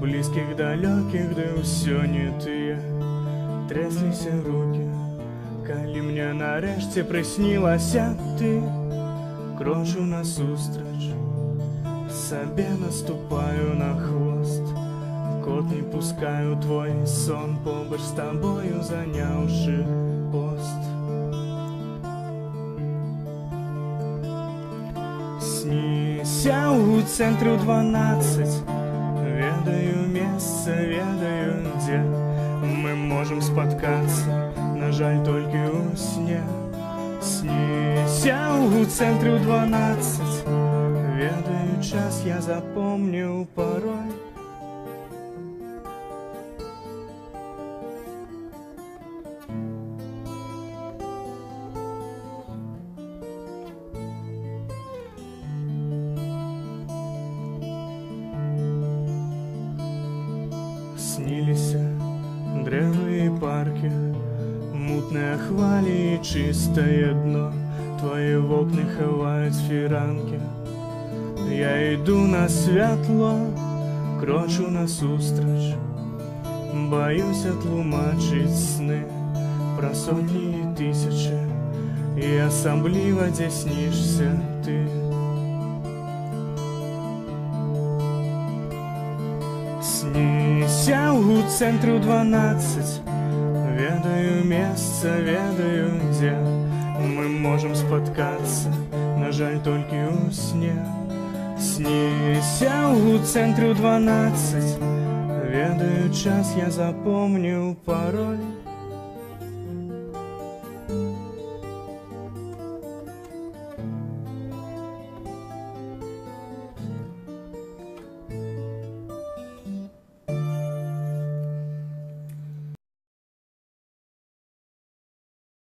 близких, далеких, да ўсё не тыя. Трясліся руки, калі мне нарэшце прыснілася ты. Крочу насустрач, сабе наступаю на хвост. Кот не пускаю твой сон, побач з табою заняўшы пост. Сніся у цэнтру 12, ведаю месца, ведаю дзе. Мы можем споткаться, на жаль, толькі ў сне. Сніся у цэнтру 12, ведаю час, я запомню пароль. Сніліся дрэвы і паркі, мутныя хвалі і чыстае дно. Твои вокны хаваюць фіранкі. Я іду на святло, крочу насустрач. Баюся тлумачыць сны пра сотні і тысячы, і асабліва дзе снішся ты. Сніся у цэнтру 12, ведаю месца, ведаю дзе. Мы можем споткаться, на жаль, толькі ў сне. Сніся у цэнтру 12, ведаю час, я запомню пароль.